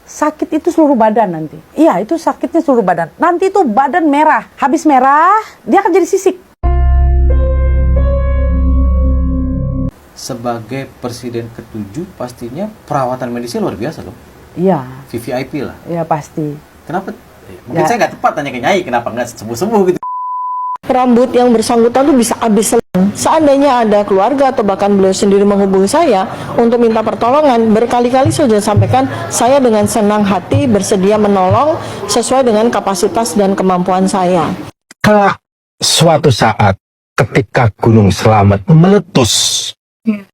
Sakit itu seluruh badan nanti. Iya, itu sakitnya seluruh badan. Nanti itu badan merah. Habis merah, dia akan jadi sisik. Sebagai presiden ke-7 pastinya perawatan medisnya luar biasa loh. Iya. VVIP lah. Iya, pasti. Kenapa? Mungkin saya nggak tepat tanya ke Nyai, kenapa nggak sembuh-sembuh gitu. Rambut yang bersangkutan tuh bisa habis selang. Seandainya ada keluarga atau bahkan beliau sendiri menghubungi saya untuk minta pertolongan, berkali-kali sudah sampaikan saya dengan senang hati bersedia menolong sesuai dengan kapasitas dan kemampuan saya. Kelak suatu saat ketika Gunung Slamet meletus,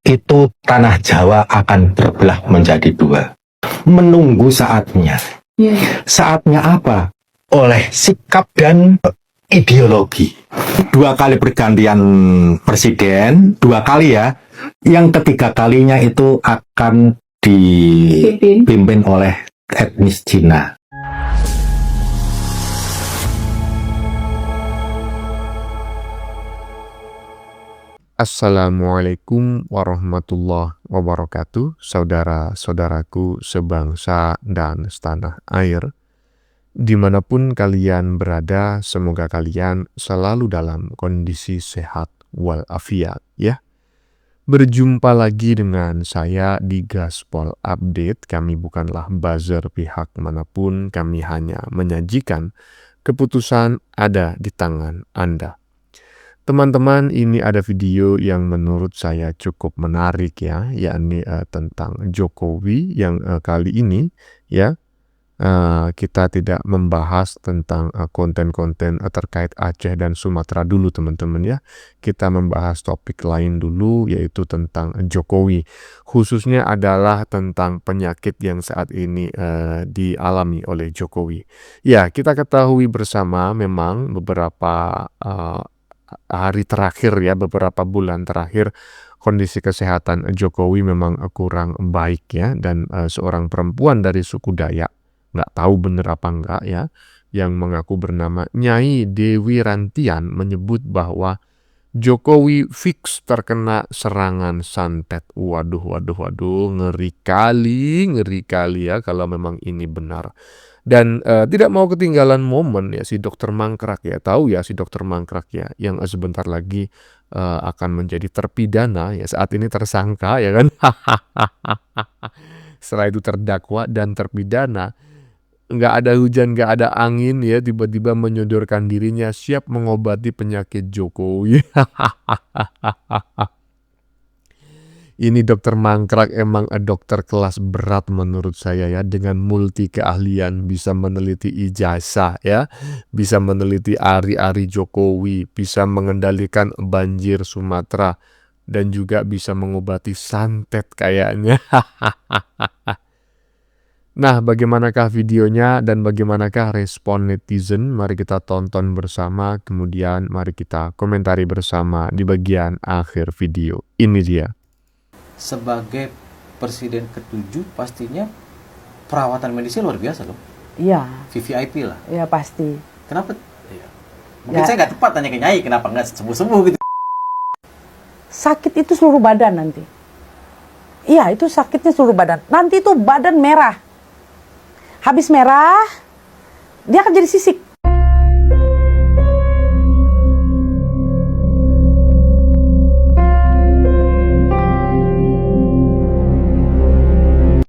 itu tanah Jawa akan terbelah menjadi dua. Menunggu saatnya. Saatnya apa? Oleh sikap dan ideologi. 2 kali pergantian presiden, 2 kali ya. Yang ketiga kalinya itu akan dipimpin oleh etnis Cina. Assalamualaikum warahmatullahi wabarakatuh, saudara-saudaraku sebangsa dan setanah air. Dimanapun kalian berada, semoga kalian selalu dalam kondisi sehat walafiat ya. Berjumpa lagi dengan saya di Gaspol Update. Kami bukanlah buzzer pihak manapun, kami hanya menyajikan keputusan ada di tangan Anda. Teman-teman, ini ada video yang menurut saya cukup menarik ya, yakni tentang Jokowi yang kali ini ya kita tidak membahas tentang konten-konten terkait Aceh dan Sumatera dulu teman-teman ya. Kita membahas topik lain dulu, yaitu tentang Jokowi. Khususnya adalah tentang penyakit yang saat ini dialami oleh Jokowi. Ya, kita ketahui bersama memang beberapa hari terakhir ya, beberapa bulan terakhir kondisi kesehatan Jokowi memang kurang baik ya, dan seorang perempuan dari suku Dayak, nggak tahu bener apa enggak ya, yang mengaku bernama Nyai Dewi Rantian menyebut bahwa Jokowi fix terkena serangan santet. Waduh, ngeri kali ya kalau memang ini benar. Dan tidak mau ketinggalan momen ya si Dokter Mangkrak ya, tahu ya si Dokter Mangkrak ya, yang sebentar lagi akan menjadi terpidana ya, saat ini tersangka ya kan. Setelah itu terdakwa dan terpidana. Nggak ada hujan, nggak ada angin ya, tiba-tiba menyodorkan dirinya siap mengobati penyakit Jokowi. Ini Dokter Mangkrak emang dokter kelas berat menurut saya ya, dengan multi keahlian, bisa meneliti ijazah ya, bisa meneliti ari-ari Jokowi, bisa mengendalikan banjir Sumatera, dan juga bisa mengobati santet kayaknya. Nah, bagaimanakah videonya dan bagaimanakah respon netizen? Mari kita tonton bersama, kemudian mari kita komentari bersama di bagian akhir video. Ini dia. Sebagai presiden ke-7 pastinya perawatan medisnya luar biasa loh. Iya. VVIP lah. Iya, pasti. Kenapa? Mungkin saya nggak tepat tanya ke Nyai, kenapa nggak sembuh-sembuh gitu. Sakit itu seluruh badan nanti. Iya, itu sakitnya seluruh badan. Nanti itu badan merah. Habis merah, dia akan jadi sisik.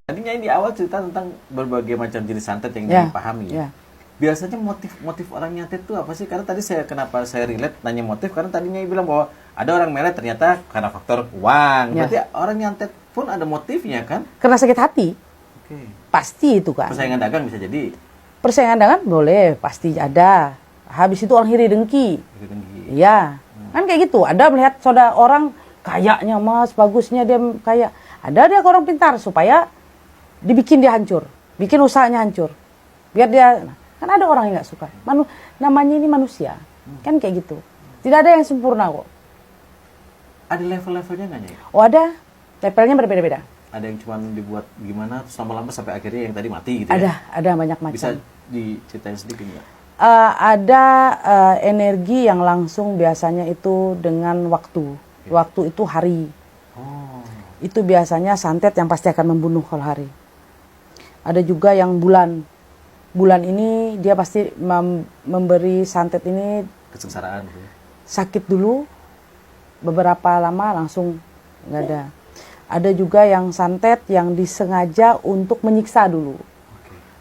Tadinya di awal cerita tentang berbagai macam jenis santet yang dipahami ya. Biasanya motif orang nyantet itu apa sih? Karena tadi kenapa saya relate nanya motif, karena tadinya bilang bahwa ada orang melet ternyata karena faktor uang. Berarti orang nyantet pun ada motifnya kan? Karena sakit hati. Oke. Pasti itu kan. Persaingan dagang bisa jadi. Persaingan dagang boleh, pasti ada. Habis itu orang iri dengki. Iya. Kan kayak gitu. Ada melihat saudara orang kayaknya mas, bagusnya dia kayak. Ada dia orang pintar supaya dibikin dia hancur. Bikin usahanya hancur. Biar dia, kan ada orang yang gak suka. Namanya ini manusia. Kan kayak gitu. Tidak ada yang sempurna kok. Ada level-levelnya nggak ya? Oh ada. Levelnya berbeda-beda. Ada yang cuma dibuat gimana terus lama-lama sampai akhirnya yang tadi mati gitu ya? Ada banyak macam. Bisa diceritain sedikit nggak? Ada energi yang langsung biasanya itu dengan waktu. Waktu itu hari. Itu biasanya santet yang pasti akan membunuh kalau hari. Ada juga yang bulan. Bulan ini dia pasti memberi santet ini Kesengsaraan gitu. sakit dulu, beberapa lama langsung nggak ada. Ada juga yang santet yang disengaja untuk menyiksa dulu.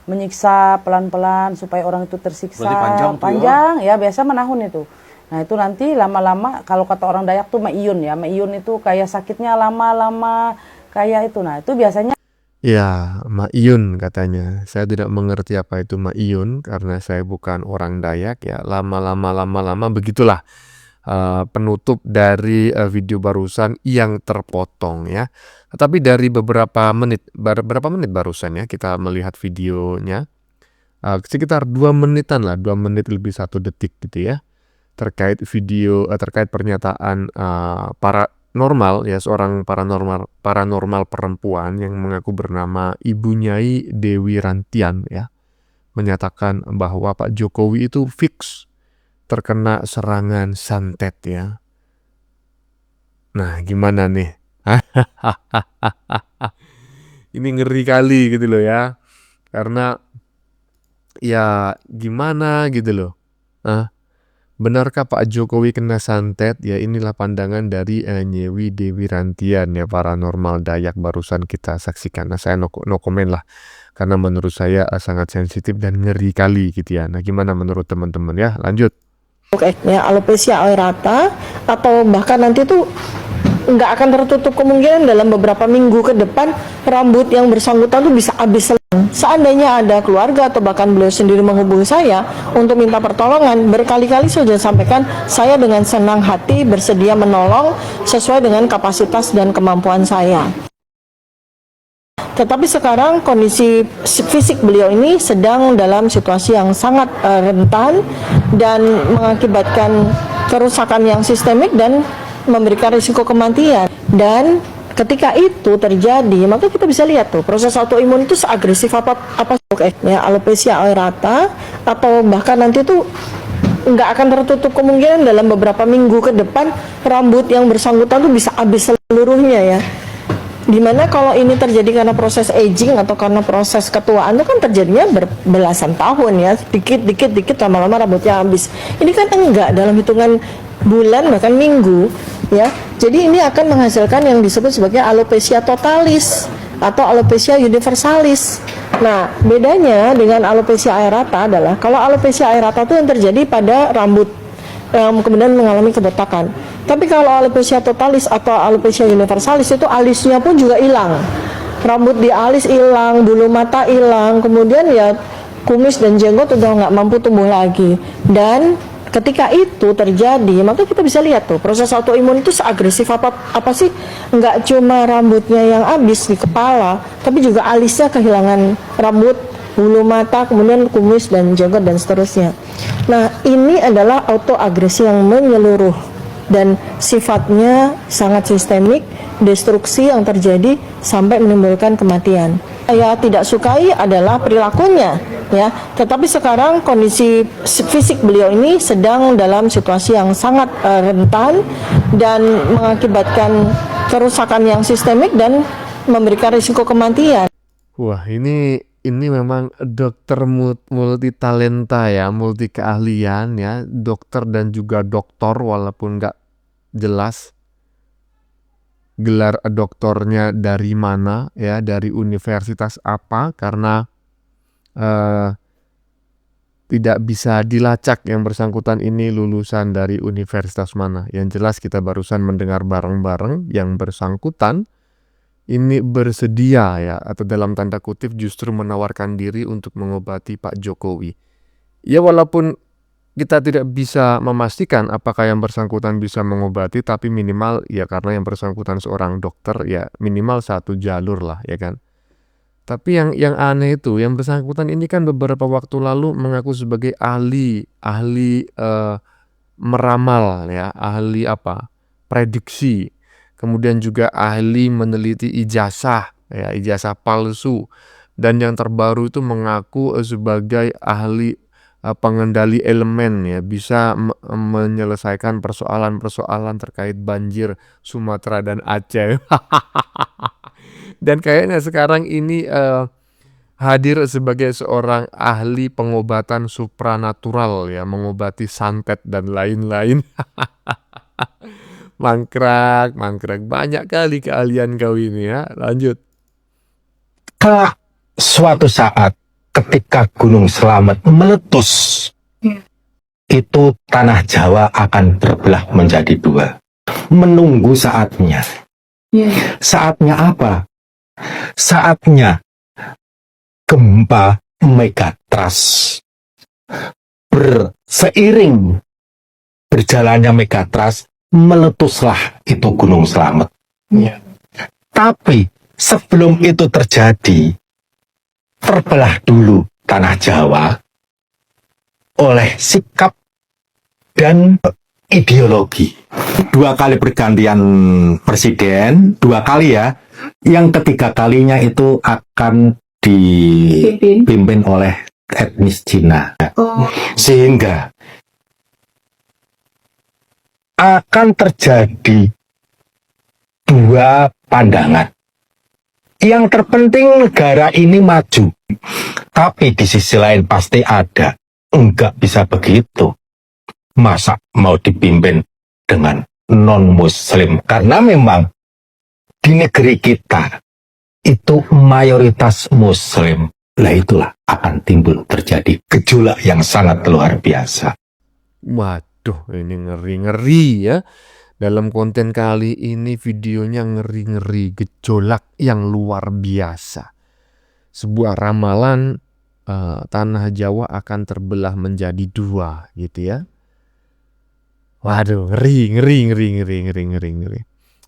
Menyiksa pelan-pelan supaya orang itu tersiksa. Berarti panjang ya, biasa menahun itu. Nah itu nanti lama-lama, kalau kata orang Dayak tuh maiyun ya. Maiyun itu kayak sakitnya lama-lama kayak itu. Nah itu biasanya. Ya, maiyun katanya. Saya tidak mengerti apa itu maiyun karena saya bukan orang Dayak ya. Lama-lama begitulah penutup dari video barusan yang terpotong ya. Tapi dari berapa menit barusan ya kita melihat videonya. Sekitar 2 menitan lah, 2 menit lebih 1 detik gitu ya. Terkait pernyataan paranormal ya, seorang paranormal perempuan yang mengaku bernama Ibu Nyai Dewi Rantian ya, menyatakan bahwa Pak Jokowi itu fix terkena serangan santet ya. Nah, gimana nih? Ini ngeri kali gitu loh ya. Karena ya gimana gitu loh. Benarkah Pak Jokowi kena santet? Ya inilah pandangan dari Nyewi Dewi Rantian ya, paranormal Dayak barusan kita saksikan. Nah saya no comment lah, karena menurut saya sangat sensitif dan ngeri kali gitu ya. Nah gimana menurut teman-teman ya, lanjut. Ya, alopecia aerata, atau bahkan nanti tuh nggak akan tertutup kemungkinan dalam beberapa minggu ke depan rambut yang bersangkutan tuh bisa habis. Seandainya ada keluarga atau bahkan beliau sendiri menghubungi saya untuk minta pertolongan, berkali-kali sudah sampaikan saya dengan senang hati bersedia menolong sesuai dengan kapasitas dan kemampuan saya. Tetapi sekarang kondisi fisik beliau ini sedang dalam situasi yang sangat rentan dan mengakibatkan kerusakan yang sistemik dan memberikan risiko kematian. Dan ketika itu terjadi, maka kita bisa lihat tuh proses autoimun itu seagresif apa ya, alopecia aerata, atau bahkan nanti tuh nggak akan tertutup kemungkinan dalam beberapa minggu ke depan rambut yang bersangkutan tuh bisa habis seluruhnya ya. Dimana kalau ini terjadi karena proses aging atau karena proses ketuaan itu kan terjadinya berbelasan tahun ya, dikit lama-lama rambutnya habis. Ini kan enggak, dalam hitungan bulan bahkan minggu ya. Jadi ini akan menghasilkan yang disebut sebagai alopecia totalis atau alopecia universalis. Nah bedanya dengan alopecia aerata adalah kalau alopecia aerata itu yang terjadi pada rambut kemudian mengalami kebotakan. Tapi kalau alopecia totalis atau alopecia universalis itu alisnya pun juga hilang. Rambut di alis hilang, bulu mata hilang, kemudian ya kumis dan jenggot udah nggak mampu tumbuh lagi. Dan ketika itu terjadi, maka kita bisa lihat tuh proses autoimun itu seagresif apa sih? Nggak cuma rambutnya yang habis di kepala, tapi juga alisnya kehilangan rambut, bulu mata, kemudian kumis dan jenggot dan seterusnya. Nah ini adalah autoagresi yang menyeluruh dan sifatnya sangat sistemik, destruksi yang terjadi sampai menimbulkan kematian. Saya tidak sukai adalah perilakunya ya, tetapi sekarang kondisi fisik beliau ini sedang dalam situasi yang sangat rentan dan mengakibatkan kerusakan yang sistemik dan memberikan risiko kematian. Wah ini memang dokter multi talenta ya, multi keahlian ya, dokter dan juga doktor walaupun nggak jelas gelar doktornya dari mana ya, dari universitas apa, karena tidak bisa dilacak yang bersangkutan ini lulusan dari universitas mana. Yang jelas kita barusan mendengar bareng-bareng yang bersangkutan ini bersedia ya, atau dalam tanda kutip justru menawarkan diri untuk mengobati Pak Jokowi. Ya walaupun kita tidak bisa memastikan apakah yang bersangkutan bisa mengobati, tapi minimal ya karena yang bersangkutan seorang dokter ya minimal satu jalur lah ya kan. Tapi yang aneh itu yang bersangkutan ini kan beberapa waktu lalu mengaku sebagai ahli meramal ya, ahli prediksi. Kemudian juga ahli meneliti ijazah, ya, ijazah palsu. Dan yang terbaru itu mengaku sebagai ahli pengendali elemen ya, bisa menyelesaikan persoalan-persoalan terkait banjir Sumatera dan Aceh. Dan kayaknya sekarang ini hadir sebagai seorang ahli pengobatan supranatural ya, mengobati santet dan lain-lain. Mangkrak, banyak kali keahlian kau ini ya. Lanjut. Kelak suatu saat ketika Gunung Slamet meletus, itu tanah Jawa akan terbelah menjadi dua. Menunggu saatnya. Saatnya apa? Saatnya gempa Megatrust. Seiring berjalannya Megatrust, meletuslah itu Gunung Slamet. Tapi sebelum itu terjadi, terbelah dulu tanah Jawa oleh sikap dan ideologi. 2 kali pergantian presiden, 2 kali ya. Yang ketiga kalinya itu akan dipimpin oleh etnis Cina. Sehingga akan terjadi 2 pandangan. Yang terpenting negara ini maju. Tapi di sisi lain pasti ada. Enggak bisa begitu. Masa mau dipimpin dengan non-muslim? Karena memang di negeri kita itu mayoritas muslim. Lah itulah akan timbul terjadi gejolak yang sangat luar biasa. Waduh, ini ngeri-ngeri ya. Dalam konten kali ini videonya ngeri-ngeri, gejolak yang luar biasa. Sebuah ramalan tanah Jawa akan terbelah menjadi 2 gitu ya. Waduh, ngeri.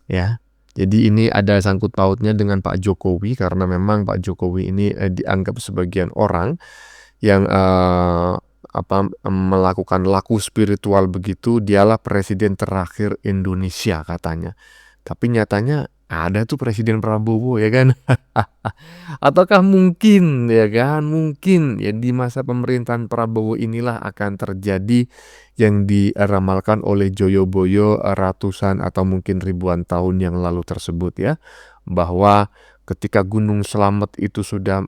Ya. Jadi ini ada sangkut pautnya dengan Pak Jokowi, karena memang Pak Jokowi ini dianggap sebagian orang yang melakukan laku spiritual begitu. Dialah presiden terakhir Indonesia katanya. Tapi nyatanya ada tuh Presiden Prabowo ya kan. Ataukah mungkin ya kan, mungkin ya di masa pemerintahan Prabowo inilah akan terjadi yang diramalkan oleh Joyoboyo ratusan atau mungkin ribuan tahun yang lalu tersebut ya, bahwa ketika Gunung Slamet itu sudah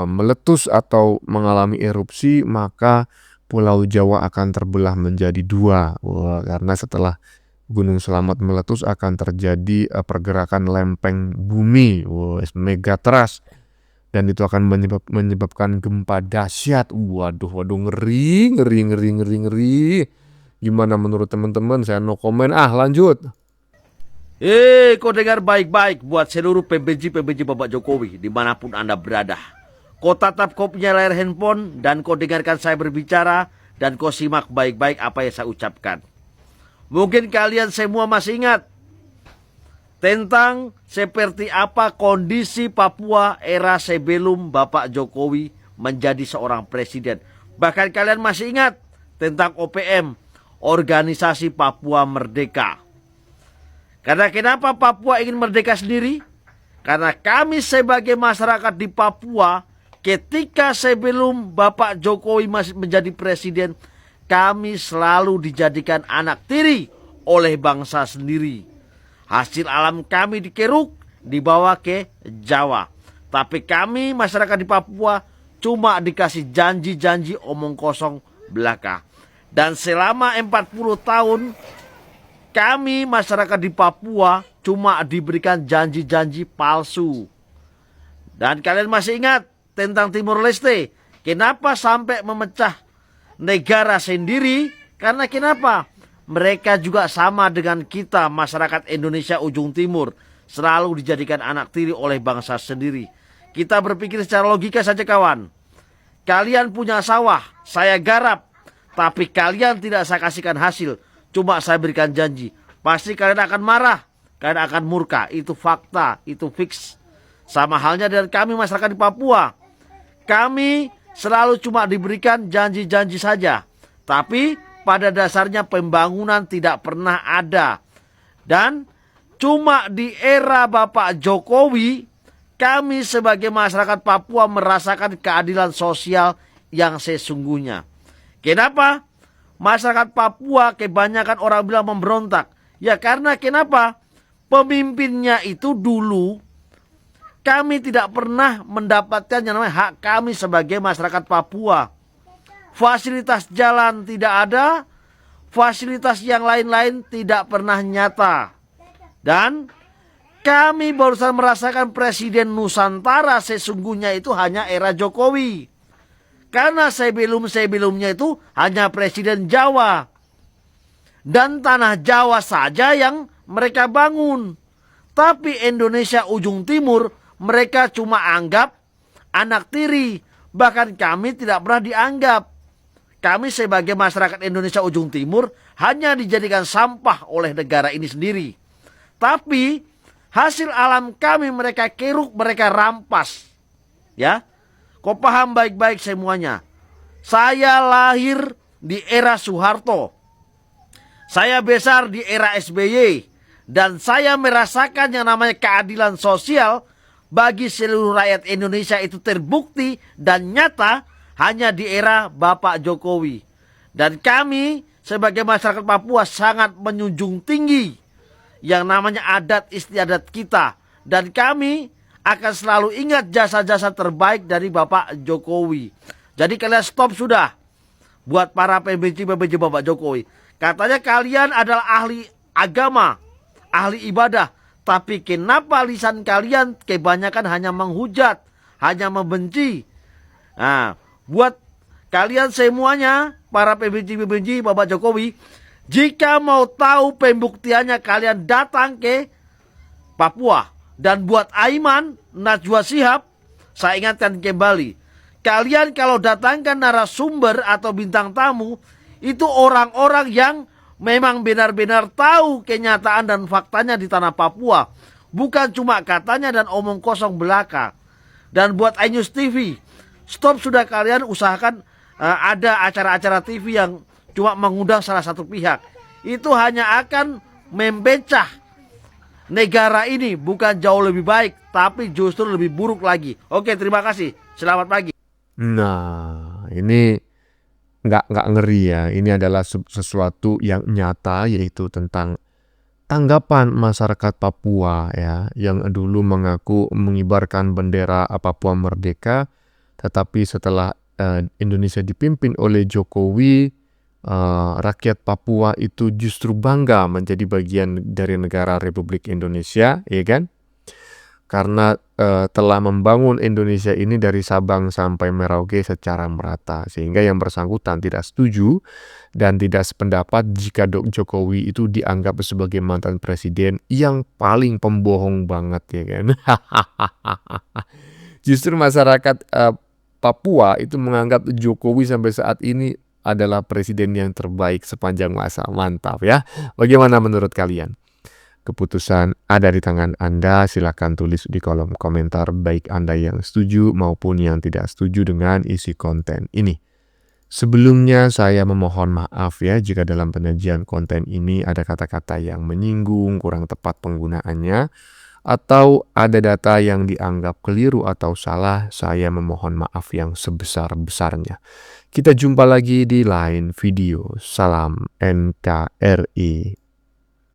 meletus atau mengalami erupsi, maka Pulau Jawa akan terbelah menjadi 2. Wah, karena setelah Gunung Slamet meletus akan terjadi pergerakan lempeng bumi, Megatrust, dan itu akan menyebabkan gempa dahsyat. Waduh, ngeri. Gimana menurut teman-teman? Saya no comment. Lanjut. Kau dengar baik-baik buat seluruh pembenci Bapak Jokowi dimanapun Anda berada. Kau tatap kau punya layar handphone dan kau dengarkan saya berbicara dan kau simak baik-baik apa yang saya ucapkan. Mungkin kalian semua masih ingat tentang seperti apa kondisi Papua era sebelum Bapak Jokowi menjadi seorang presiden. Bahkan kalian masih ingat tentang OPM, Organisasi Papua Merdeka. Karena kenapa Papua ingin merdeka sendiri? Karena kami sebagai masyarakat di Papua, ketika sebelum Bapak Jokowi masih menjadi presiden, kami selalu dijadikan anak tiri oleh bangsa sendiri. Hasil alam kami dikeruk, dibawa ke Jawa. Tapi kami masyarakat di Papua cuma dikasih janji-janji omong kosong belaka. Dan selama 40 tahun kami masyarakat di Papua cuma diberikan janji-janji palsu. Dan kalian masih ingat tentang Timor Leste? Kenapa sampai memecah negara sendiri? Karena kenapa? Mereka juga sama dengan kita, masyarakat Indonesia ujung timur, selalu dijadikan anak tiri oleh bangsa sendiri. Kita berpikir secara logika saja kawan. Kalian punya sawah, saya garap, tapi kalian tidak saya kasihkan hasil, cuma saya berikan janji. Pasti kalian akan marah, kalian akan murka. Itu fakta, itu fix. Sama halnya dengan kami masyarakat di Papua. Kami selalu cuma diberikan janji-janji saja. Tapi pada dasarnya pembangunan tidak pernah ada. Dan cuma di era Bapak Jokowi, kami sebagai masyarakat Papua merasakan keadilan sosial yang sesungguhnya. Kenapa? Masyarakat Papua kebanyakan orang bilang memberontak. Ya karena kenapa? Pemimpinnya itu dulu kami tidak pernah mendapatkan yang namanya hak kami sebagai masyarakat Papua. Fasilitas jalan tidak ada, fasilitas yang lain-lain tidak pernah nyata. Dan kami barusan merasakan Presiden Nusantara sesungguhnya itu hanya era Jokowi. Karena sebelum-sebelumnya itu hanya Presiden Jawa. Dan tanah Jawa saja yang mereka bangun. Tapi Indonesia ujung timur mereka cuma anggap anak tiri. Bahkan kami tidak pernah dianggap. Kami sebagai masyarakat Indonesia ujung timur hanya dijadikan sampah oleh negara ini sendiri. Tapi hasil alam kami mereka keruk, mereka rampas. Ya, kau paham baik-baik semuanya. Saya lahir di era Soeharto. Saya besar di era SBY. Dan saya merasakan yang namanya keadilan sosial bagi seluruh rakyat Indonesia itu terbukti dan nyata hanya di era Bapak Jokowi. Dan kami sebagai masyarakat Papua sangat menjunjung tinggi yang namanya adat istiadat kita. Dan kami akan selalu ingat jasa-jasa terbaik dari Bapak Jokowi. Jadi kalian stop sudah. Buat para pembenci-pembenci Bapak Jokowi. Katanya kalian adalah ahli agama, ahli ibadah. Tapi kenapa lisan kalian kebanyakan hanya menghujat, hanya membenci. Nah, buat kalian semuanya, para pembenci-pembenci Bapak Jokowi, jika mau tahu pembuktiannya kalian datang ke Papua. Dan buat Aiman, Najwa Shihab, saya ingatkan kembali. Kalian kalau datangkan narasumber atau bintang tamu, itu orang-orang yang memang benar-benar tahu kenyataan dan faktanya di tanah Papua. Bukan cuma katanya dan omong kosong belaka. Dan buat iNews TV, stop sudah kalian usahakan ada acara-acara TV yang cuma mengundang salah satu pihak. Itu hanya akan membecah negara ini, bukan jauh lebih baik, tapi justru lebih buruk lagi. Oke, terima kasih. Selamat pagi. Nah, ini nggak ngeri ya. Ini adalah sesuatu yang nyata, yaitu tentang tanggapan masyarakat Papua ya, yang dulu mengaku mengibarkan bendera Papua merdeka, tetapi setelah Indonesia dipimpin oleh Jokowi, rakyat Papua itu justru bangga menjadi bagian dari negara Republik Indonesia, ya kan? Karena telah membangun Indonesia ini dari Sabang sampai Merauke secara merata, sehingga yang bersangkutan tidak setuju dan tidak sependapat jika Jokowi itu dianggap sebagai mantan presiden yang paling pembohong banget, ya kan? Justru masyarakat Papua itu menganggap Jokowi sampai saat ini adalah presiden yang terbaik sepanjang masa. Mantap ya. Bagaimana menurut kalian? Keputusan ada di tangan Anda. Silakan tulis di kolom komentar baik Anda yang setuju maupun yang tidak setuju dengan isi konten ini. Sebelumnya saya memohon maaf ya jika dalam penyajian konten ini ada kata-kata yang menyinggung, kurang tepat penggunaannya, atau ada data yang dianggap keliru atau salah. Saya memohon maaf yang sebesar-besarnya. Kita jumpa lagi di lain video. Salam NKRI.